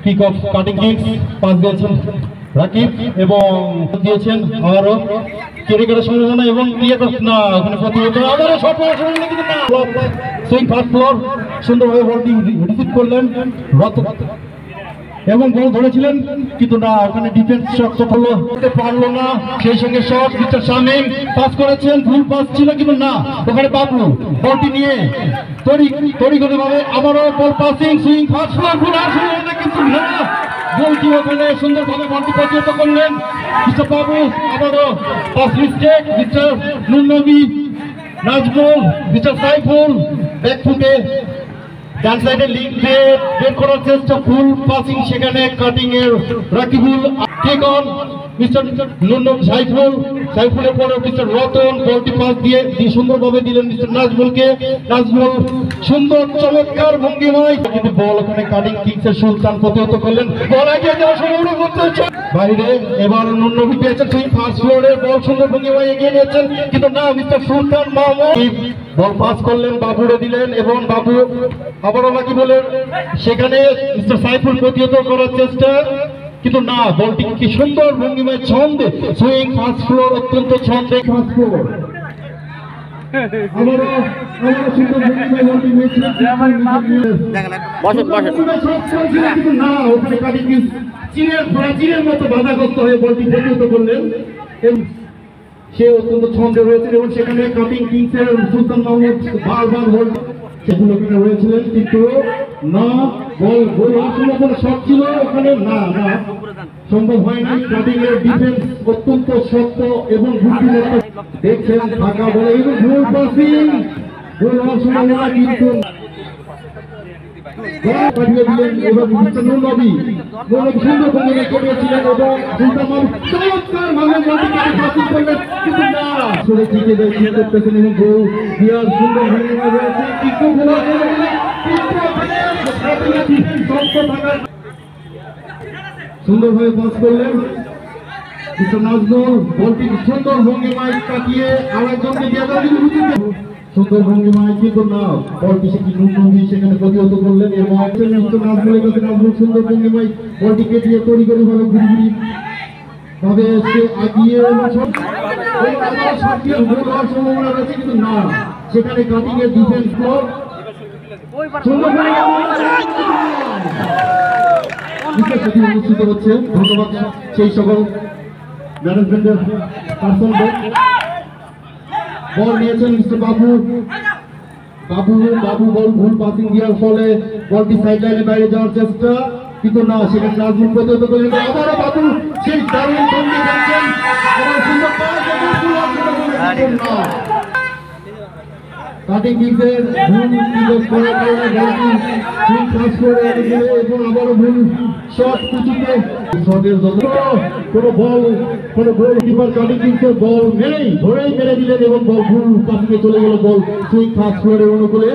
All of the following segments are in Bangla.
Peak of cutting kicks pass দিয়েছেন রাকিব এবং দিয়েছেন আবারও ক্রিকেটের সম্ভাবনা এবং না ওখানে প্রতিহত আবারও শট সুইং ফাস্ট ফ্লোর সুন্দরভাবে বলটি রিসিভ করলেন এবং বল ধরেছিলেন কিন্তু না ওখানে ডিফেন্স শক্ত করতে পারলো না। সেই সঙ্গে শট মিস্টার শামীম পাস করেছেন, ভুল পাস ছিল কিন্তু না ওখানে বাবু বলটি নিয়ে তড়িঘড়িভাবে আবারও বল পাসিং সুইং ফাস্ট ফ্লোর ভুল আসলে কিন্তু না বলটি ওখানে সুন্দরভাবে বলটি প্রতিহত করলেন মিস্টার বাবু। আবারও পাস মিস্টেক মিস্টার নুর নবী, নাজমুল, মিস্টার সাইফুল ব্যাক ফুটে ডান সাইডে লিগ বের করার চেষ্টা, ফুল পাসিং সেখানে কাটিং এর Rakibul take on mister Nurnabi সাইফুলের পরে মিস্টার রতন বলটি পাস দিয়ে সুন্দরভাবে দিলেন মিস্টার নাজমুলকে। নাজমুল সুন্দর চমৎকার ভঙ্গিমায় কিন্তু বল ওখানে কাটিং কিংস এর সুলতান প্রতিহত করলেন, বল এগিয়ে যাওয়ার সম্ভাবনা করতে বাইরে। এবার নুরনবী পেয়েছেন সুইং ফার্স্ট ফ্লোরের বল সুন্দর ভঙ্গিমায় এগিয়ে নিয়েছেন কিন্তু না মিস্টার সুলতান মাহমুদ বল পাস করলেন, বাবুরে দিলেন এবং বাবু আবারও নাকি বলেন সেখানে মিস্টার সাইফুল প্রতিহত করার চেষ্টা কিন্তু না বলটি কি সুন্দর ভঙ্গিমায় ছন্দে সুইং ফাস্ট ফ্লোর অত্যন্ত ছন্দে ফাস্ট ফ্লোর চিনের মতো বাধাগ্রস্ত হয়ে বলটি প্রতিহত করলেন। সে অত্যন্ত ছন্দে রয়েছেন এবং সেখানে কাটিং কিংসের সুলতান মাহমুদ বারবার বল সেগুলো ওখানে রয়েছিলেন কিন্তু না বল সম্ভাবনা শট ছিল ওখানে না সম্ভব হয়নি। কাটিং এর ডিফেন্স অত্যন্ত শক্ত এবং বুদ্ধিমত্তা দেখছেন ফাঁকা বলে এবং ভুল পাসিং ভুল হওয়ার সম্ভাবনা কিন্তু পাঠিয়ে দিলেন এবং মিস্টার নুর নবী সুন্দর ভঙ্গিমায় করিয়েছিলেন এবং সুলতান মাহমুদ চমৎকার ভাবে বলটিকে পাসিং করলেন কিন্তু না আসলে ঠিকই দেখতে করতেছেন এবং গোল দেওয়ার সুন্দর ভঙ্গিমায় রয়েছে কিন্তু সুন্দরভাবে পাস করলেন মিস্টার নাজমুল বলটি সুন্দর ভঙ্গিমায় কাটিয়ে আরেকজনকে দিয়ে দেওয়া সুন্দর ভঙ্গিমায় কিন্তু না বলটি সেখানে প্রতিহত করলেন এবং নাজমুলের কাছে নাজমুল সুন্দর ভঙ্গিমায় বলটিকে দিয়ে তড়িঘড়ি ভাবে ঘুরি ভাবে সে আগিয়ে সম্ভাবনা রয়েছে কিন্তু না সেখানে কাটিং এর ডিফেন্স অনুষ্ঠিত হচ্ছে। ধন্যবাদ সেই সকল ম্যানেজমেন্টের পার্সনদের। বল নিয়েছেন মিস্টার বাবু বল ভুল পাসিং দেওয়ার ফলে বলটি সাইড লাইনে বাইরে যাওয়ার চেষ্টা কিন্তু না সেখানে নাজমুল প্রতিহত করলেন আবারও বাবু সেই দারুণ ভঙ্গি দেখছেন কাটিং কিংসের ভুল করার কারণে এবং আবারও ভুল শট কুচিতে শটের কোনো গোল কিপার কাটিং কিংসের বল ধরেই মেরে দিলেন এবং বল ভুল পাশে চলে গেল বল সুইং ফাস্ট ফ্লোরের অনুকূলে।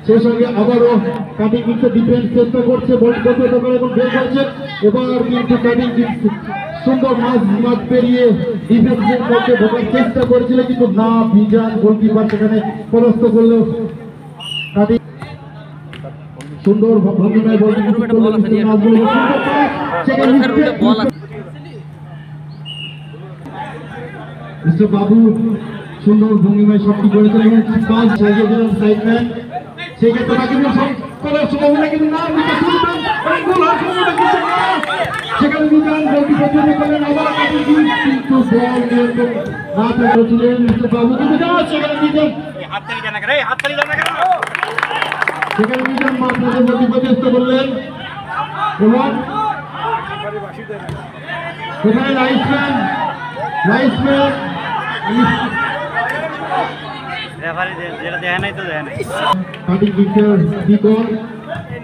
সেই সঙ্গে আবারও কাটিং কিংসের ডিফেন্স চেষ্টা করছে বল প্রতিহত করে এবং বের করছে এবার কিন্তু কাটিং কিংস সুন্দর মাঠ পেরিয়ে ডিফেন্সের মধ্যে ঢোকার চেষ্টা করেছিল কিন্তু না বিজান গোলকিপার সেখানে পরাস্ত করলো। কাটিং সুন্দর ভঙ্গিমায় বলটি মিস্টার বাবু সুন্দর ভঙ্গিমায় শটটি করেছেন এবং সাইডম্যান সেক্ষেত্রে করার সম্ভাবনা কিন্তু না সেখানে বিজান গোলটি প্রতিহত করলেন আবার কিন্তু বল না করেছিলেন মিস্টার বাবু কিন্তু সেখানে বিজান সেখানে বিজান মাত্রাতে গোলটি প্রতিহত করলেন এবং সেখানে লাইসম্যান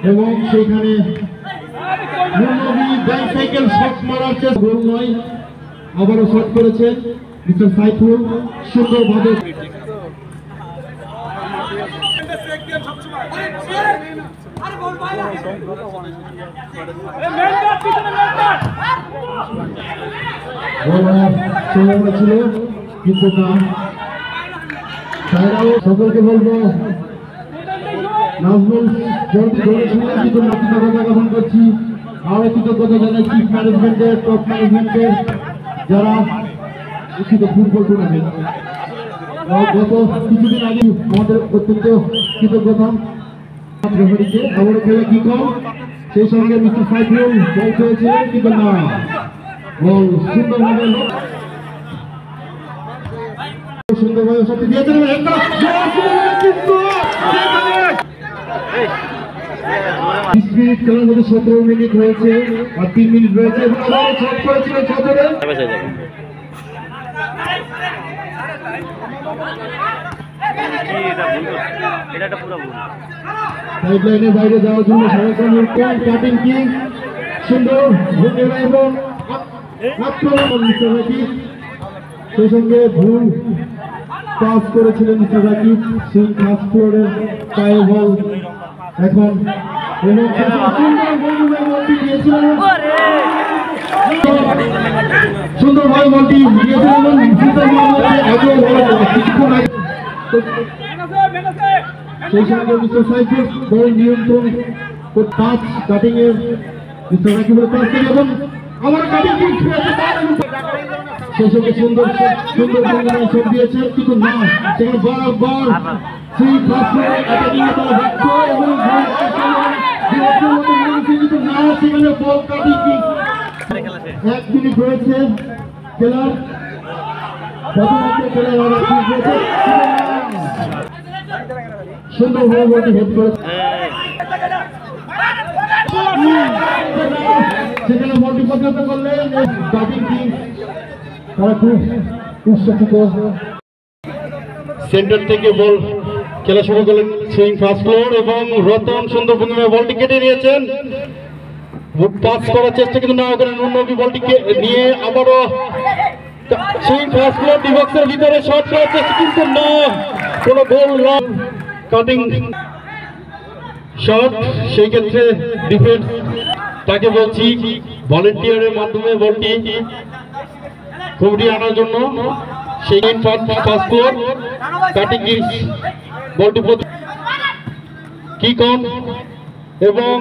এবং সেখানে বাইসাইকেল শট মারার চেষ্টা গোল নয় আবারও শট করেছেন মিস্টার সাইফুল সুন্দরভাবে ছিল কিন্তু না সকলকে বলবো নাজমুল জলদি ধরেছিলেন কিন্তু নাকি কথা জ্ঞাপন করছি আমরা কৃতজ্ঞতা জানাই চিফ ম্যানেজমেন্টের, টপ ম্যানেজমেন্টের, যারা উচিত ফুটবল টুর্নামেন্ট গত কিছুদিন আগে আমাদের অত্যন্ত কৃতজ্ঞতা রেফারিকে। আবারও খেলে কি কম, সেই সঙ্গে মিস্টার সাইফুল বল পেয়েছিলেন কিন্তু না, বল সুন্দরভাবে শক্তি দিয়েছিলেন। খেলার মধ্যে 17 মিনিট হয়েছে আর 3 মিনিট রয়েছে এবং শট করেছিলেন সদরে। সাইডলাইনের বাইরে যাওয়ার জন্য কাটিং কিং সুন্দর এবং সেই সঙ্গে ভুল পাস করেছিলেন মিস্টার রাকিব, সেই ফার্স্ট ফ্লোরের পায়ে বল এখন সুন্দরভাবে বলটি সেই সঙ্গে মিস্টার সাইফুল বল নিয়ন্ত্রণ পাঁচ কাটিং এর মিস্টার রাকিবের পাস থেকে এবং আমার কাটিং সেই সঙ্গে সুন্দর সুন্দর শট দিয়েছে কিন্তু না, সেখানে বারবার সেই ফার্স্ট অ্যাটাকিং এ তারা ব্যর্থ এবং কিন্তু না, সেখানে বল কাটিং 1 মিনিট রয়েছে খেলার, সুন্দরভাবে বলটি হেড করেছে, সেখানে বলটি পর্যন্ত করলেন কাটিং টিম, তারা খুব উৎসাহিত। সেন্টার থেকে বল খেলা শুরু করলেন সুইং ফার্স্ট ফ্লোর এবং রতন সুন্দরভাবে বলটি কেটে নিয়েছেন, পাস করার চেষ্টা কিন্তু না, ওখানে নুনবী বলটিকে নিয়ে আবারও সুইং ফার্স্ট ফ্লোর ডিবক্সের ভিতরে শট করার চেষ্টা কিন্তু না, কোনো গোল না, কাটিং শট, সেই ক্ষেত্রে ডিফেন্স তাকে বলছি ভলেন্টিয়ারের মাধ্যমে বলটি কবডি আনার জন্য সেই ফার্স্ট ফ্লোর কাটিং কিংস বলটি কি কম এবং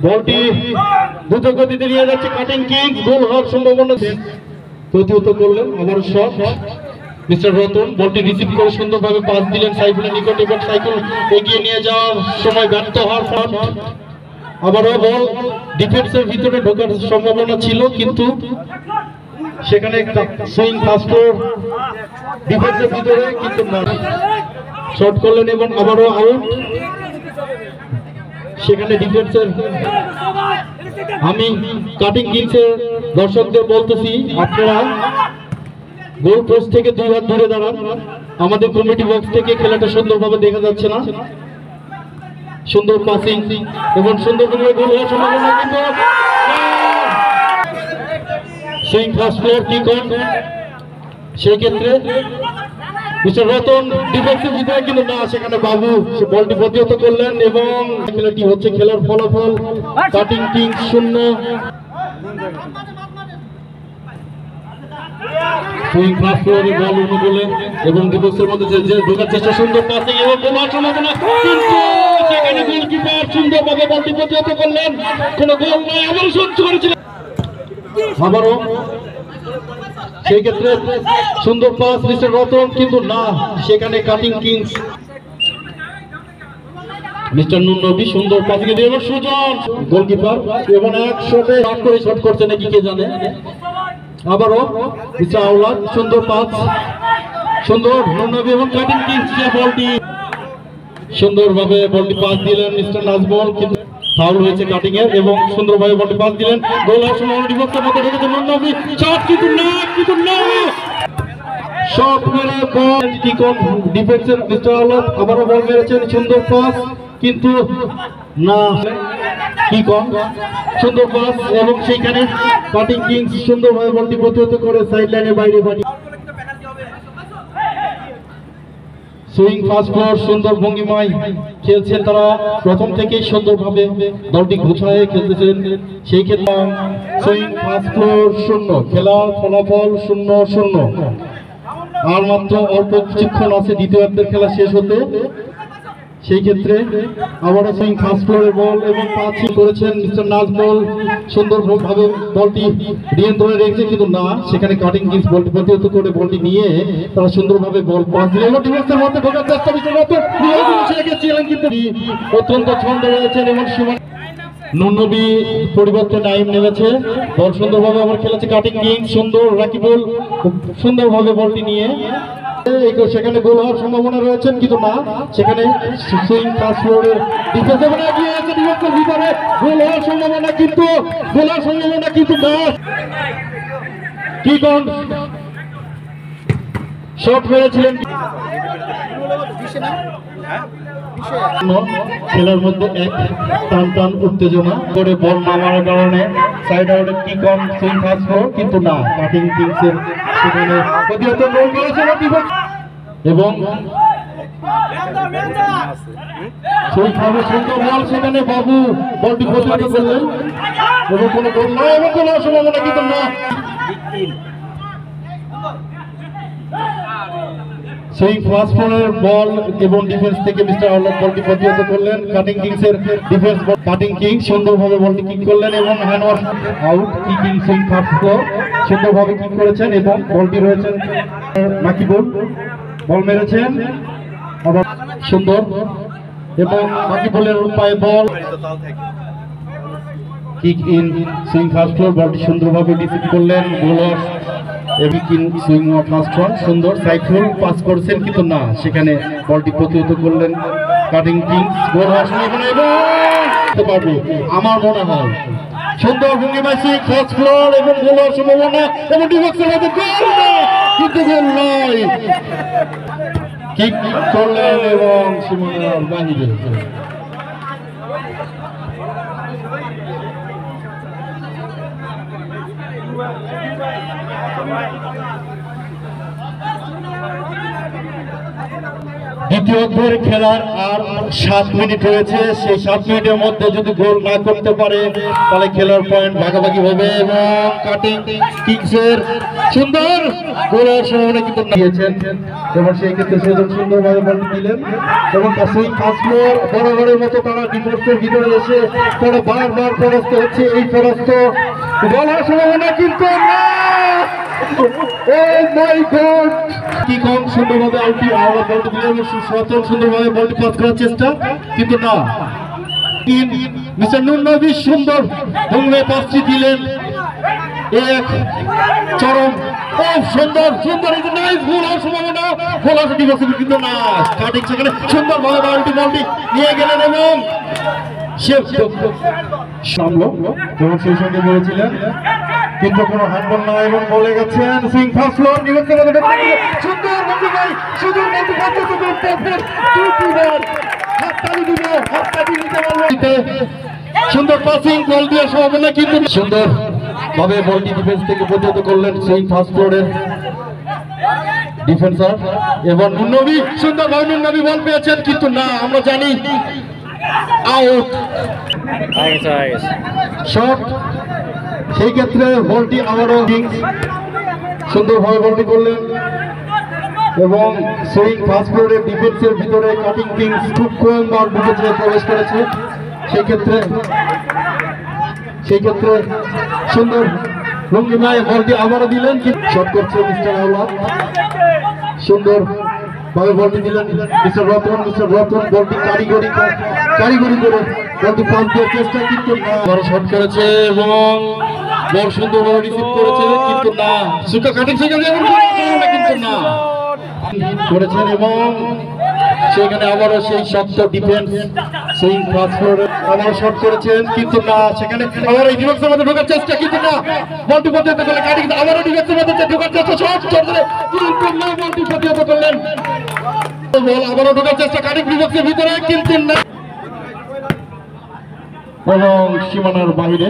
বলটি দ্রুত গতিতে নিয়ে যাচ্ছে কাটিং কিংস, গোল হওয়ার সম্ভাবনা প্রতিহত করলেন। আবার শট মিস্টার রতন বলটি রিসিভ করে সুন্দরভাবে পাস দিলেন সাইফুলের নিকট এবং সাইফুল এগিয়ে নিয়ে যাওয়ার সময় ব্যর্থ হওয়ার ফল, আবারও বল ডিফেন্সের ভিতরে ঢোকার সম্ভাবনা ছিল কিন্তু সেখানে সুইং ফার্স্ট ডিফেন্সের ভিতরে কিন্তু না, শট করলেন এবং আবারও আউট। সেখানে ডিফেন্সের, আমি কাটিং কিংসের দর্শকদের বলতেছি আপনারা গোল পোস্ট থেকে 2 হাত দূরে দাঁড়ান, আমাদের কমিটি বক্স থেকে খেলাটা সুন্দরভাবে দেখা যাচ্ছে না। সুন্দর পাসিং এবং সুন্দরভাবে গোল হওয়ার সম্ভাবনা কিন্তু সুইং ফার্স্ট ফ্লোর কি কম, সেই ক্ষেত্রে মিস্টার রতন ডিফেন্সের ভিতরে কিন্তু না, সেখানে বাবু বলটি প্রতিহত করলেন এবং খেলাটি হচ্ছে খেলার ফলাফল কাটিং কিংস 0, সুইং ফার্স্ট ফ্লোরে বল অনুকূলে এবং ডিফেন্সের মধ্যে যে ঢোকার চেষ্টা, সুন্দর পাসিং এবং গোলের সম্ভাবনা কিন্তু সেখানে গোলকিপার সুন্দরভাবে বলটি প্রতিহত করলেন, কোনো গোল নয়, আবারও শট করেছিলেন আবারও, সেই ক্ষেত্রে সুন্দর পাস মিস্টার রতন কিন্তু না, সেখানে কাটিং কিংস মিস্টার নুনবী সুন্দর পাস দিয়ে এবং সুজন গোলকিপার এবং এক শটে রান করে শট করছে নাকি কে জানে, আবারও মিস্টার আওলাদ সুন্দর পাস, সুন্দর নুনবী এবং কাটিং কিংস বলটি সুন্দরভাবে বলটি পাস দিলেন মিস্টার নাজমল কিন্তু ফাউল হয়েছে কাটিং এর এবং সুন্দরভাবে বলটি পাস দিলেন, গোল হওয়ার সময় ডিবক্সের মধ্যে ঢুকেছে নুনবী, শট কিন্তু না শট মেরে বল কি কম, ডিফেন্সের মিস্টার আওলাদ আবারও বল মেরেছেন, সুন্দর পাস কিন্তু না, কি কম সুন্দর পাস এবং সেইখানে কাটিং কিংস সুন্দরভাবে বলটি প্রতিহত করে সাইড লাইনের বাইরে বাড়ি, সুইং ফার্স্ট ফ্লোর সুন্দর ভঙ্গিমায় খেলছেন তারা, প্রথম থেকেই সুন্দরভাবে দলটি গুছায়ে খেলতেছেন, সেই ক্ষেত্রে সুইং ফার্স্ট ফ্লোর 0, খেলার ফলাফল 0-0, আর মাত্র অল্প কিছুক্ষণ আছে দ্বিতীয়ার্ধের খেলা শেষ হতে। সেই ক্ষেত্রে আবারও সিং ফার্স্ট ফ্লোরের বল এবং পাঁচ করেছেন মিস্টার নাজমুল, সুন্দরভাবে বলটি নিয়ন্ত্রণে রেখেছে কিন্তু না, সেখানে কাটিং কিংস বলটি প্রতিহত করে বলটি নিয়ে তারা সুন্দরভাবে বল পাস দিলেন এবং ডিফেন্সের মধ্যে ঢোকার চেষ্টা ছিলেন কিন্তু অত্যন্ত ছন্দ রয়েছেন এবং সীমানা নুনবী পরিবর্তে নাইম নেমেছে, বল সুন্দরভাবে আবার খেলেছে কাটিং কিংস, সুন্দর রাকিবুল সুন্দরভাবে বলটি নিয়ে সেখানে গোল হওয়ার সম্ভাবনা রয়েছেন কিন্তু না, সেখানে সুইং ফার্স্ট ফ্লোরের ডিফেন্স এগিয়ে আছে, ডিফেন্সের ভিতরে গোল হওয়ার সম্ভাবনা কিন্তু না, কি কোন শট মেরেছিলেন খেলার মধ্যে এক টান উত্তেজনা করে বল নামার কারণে সাইড আউটে কি কম সুইং ফার্স্ট ফ্লোর কিন্তু না, কাটিং কিংসের সেখানে প্রতিহত গোল করেছিল এবং সেইভাবে সুন্দর বল সেখানে বাবু বলটি প্রতিহত করলেন এবং কোনো গোল নয় এবং কোনো সম্ভাবনা কিন্তু না, সেই ফার্স্ট ফ্লোরের বল এবং ডিফেন্স থেকে মিস্টার আউলাদ বলটি প্রতিহত করলেন, কাটিং কিংসের ডিফেন্স কাটিং কিংস সুন্দরভাবে বলটি কিক করলেন এবং hand wash out, kicking swing first floor সুন্দরভাবে কিক করেছেন এবং বলটি রয়েছেন রাকিবুল, বল মেরেছেন আবার সুন্দর এবং রাকিবুলের পায়ে ball kick in swing first floor, বলটি সুন্দরভাবে রিসিভ করলেন, গোল সুইং ফার্স্ট ওয়ান সুন্দর সাইফুল পাস করছেন কিন্তু না, সেখানে বলটি প্রতিহত করলেন কাটিং কিংস, গোল হওয়ার সম্ভাবনা পারবে আমার মনে হয় সুন্দর ভঙ্গিমায় সুইং ফার্স্ট ফ্লোর এবং গোল হওয়ার সম্ভাবনা এবং ডিফেন্সের মধ্যে গোল না কিন্তু গোল নয়, কিক করলেন এবং সীমানার বাহিরে দ্বিতীয় অর্ধের খেলার আর 7 মিনিট রয়েছে, সেই 7 মিনিটের মধ্যে যদি গোল না করতে পারে তাহলে খেলার পয়েন্ট ভাগাভাগি হবে এবং কাটিং কিংসের সুন্দর গোলের সম্ভাবনা কিন্তু দিয়েছেন এবং সেই ক্ষেত্রে সেজন সুন্দরভাবে বল দিলেন এবং সুইং ফার্স্ট ফ্লোর বরাবরের মতো তারা ডিফেন্সের ভিতরে এসে তারা বারবার পরাস্ত হচ্ছে, এই পরাস্ত গোলের সম্ভাবনা কিন্তু না, কি কম সুন্দরভাবে বলটি দিলেন, সুন্দরভাবে বলটি পাস করার চেষ্টা কিন্তু না, মিস্টার নুনবী সুন্দর ভঙ্গে পাসটি দিলেন, এক চরম সুন্দর সুন্দর নাইস গোল হওয়ার সম্ভাবনা, গোল হওয়ার ডিফেন্সিভ কিন্তু না, কাটিং সেখানে সুন্দরভাবে বলটি নিয়ে গেলেন এবং সে সামলো এবং সেই সঙ্গে বলেছিলেন কিন্তু কোনো হ্যান্ডবল নয় এবং বলে গেছেন সুইং ফার্স্ট ফ্লোর ডিফেন্সের মধ্যে সুন্দর বন্ধু ভাই সুন্দর বন্ধু সুন্দর পাসিং বল দিয়ে সম্ভাবনা কিন্তু সুন্দর ভাবে বলটি ডিফেন্স থেকে প্রতিহত করলেন সুইং ফার্স্ট ফ্লোরের ডিফেন্সার এবং নুনবী সুন্দরভাবে নুনবী বল পেয়েছেন কিন্তু না, আমরা জানি আউট শট, সেই ক্ষেত্রে বলটি আবারও কিংস সুন্দরভাবে বলটি করলেন এবং সুইং ফার্স্ট ফ্লোরের ডিফেন্সের ভিতরে কাটিং কিংস খুব কমবার ঢুকেছে প্রবেশ করেছে, সেই ক্ষেত্রে সুন্দর রঙ্গিমায় বলটি আবারও দিলেন, শট করছে মিস্টার আউলাদ, সুন্দর ভাবে বলটি দিলেন মিস্টার রতন বলটি কারিগরি করে বলটি পাস দেওয়ার চেষ্টা কিন্তু না, বড় শট করেছে এবং বল সুন্দরভাবে রিসিভ করেছে কিন্তু না, সুকা কাটিং কিন্তু না করেছেন এবং সেখানে আবারও সেই শক্ত ডিফেন্স সুইং ফার্স্ট ফ্লোরে আবারও শট করেছেন কিন্তু না, সেখানে আবার এই ডিফেন্সের মধ্যে ঢোকার চেষ্টা কিন্তু না, বলটি প্রতিহত করলেন কাটিং আবারও ডিফেন্সের মধ্যে ঢোকার চেষ্টা শট করলেন কিন্তু না, বলটি প্রতিহত করলেন বল আবারও ঢোকার চেষ্টা কাটিং ডিফেন্সের ভিতরে কিন্তু না এবং সীমানার বাইরে